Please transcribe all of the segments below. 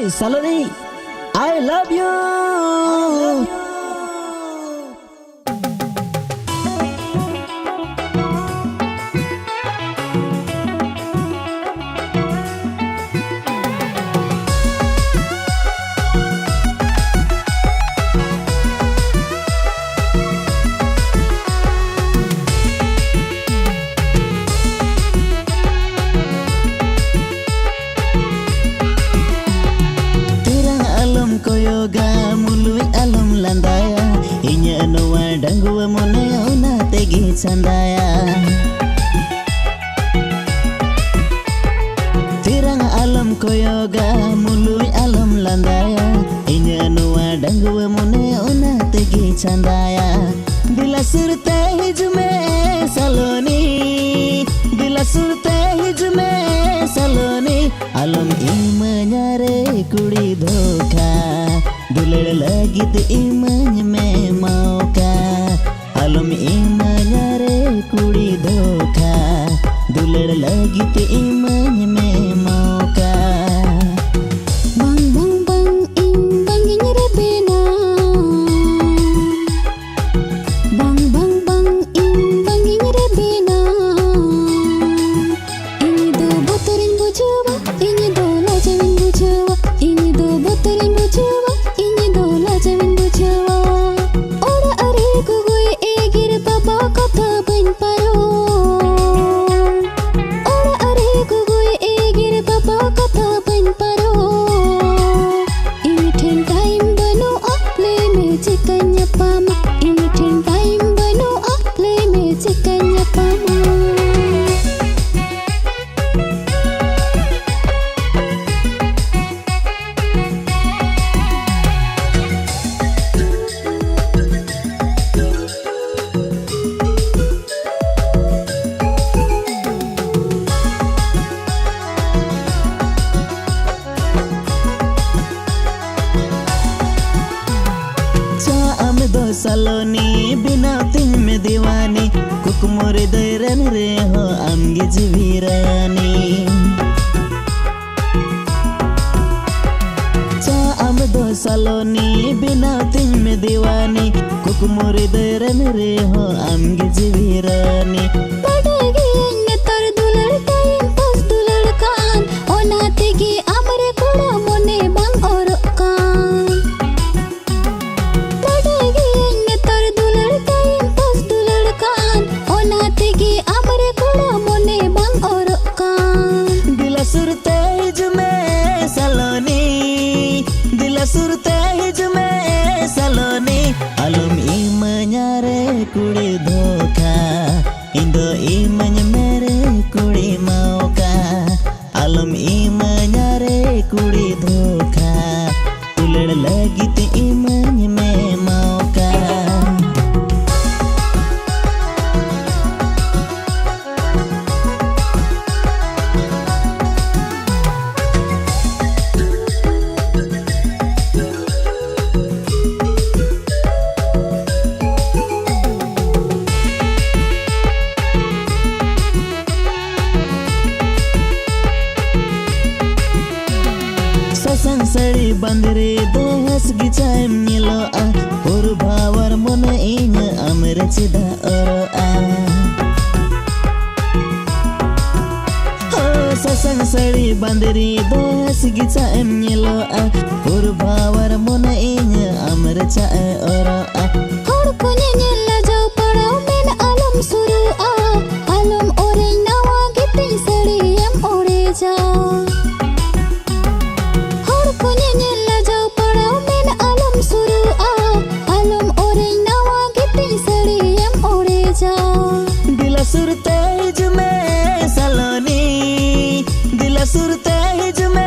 Hey Saloni, I love you. Koyoga mului alam landaya inya noa dangua monea una tegi sandaya tirang alam koyoga mului alam landaya inya noa dangua monea una tegi sandaya bila surte hijme saloni bila surte hijme saloni alam imanyare kudi dhoka दुलड़ लगी तो इमन में मौका आलम इमन रे कुड़ी धोखा दुलड़ लगी तो इमन में मौका bang bang bang im bangin rebena bang bang bang im bangin rebena ini do botorin bujuwa ini do lajamin bujuwa ini do botorin bujuwa Jamin bujawa ora are kugui egir baba kata bain paro ora are kugui egir baba kata bain paro ini ten time banu aple me chikanya pama ini ten time banu aple me chikanya pama Saloni bina tin me diwani kukumore dairan re ho amge jivirani cha amdo saloni bina tin me diwani kukumore dairan re ho amge jivirani padagi ne tar dular time pas dular kan ona tegi amre koda mone bang or kan surte hijme saloni alum imanyare kudi dhoka indo imany mere kudi mauka alum imanyare kudi dhoka ulad lagi te imany me mauka Sari bandere dos gichaim nilo a uru bawar mona inya amre chida oro a sasang sari bandere dos gichaim nilo a uru bawar mona inya amre cha oro a hor ko nyela jaw paro men alam suru a alam ore nawa gitin sari em ore ja surte hijme saloni dila surte hijme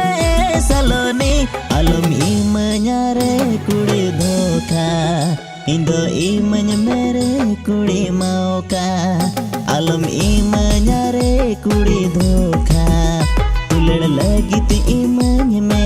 saloni alum imanyare kudi dhoka indo imany mere kudi mauka alum imanyare kudi dhoka ulad lagi te imany me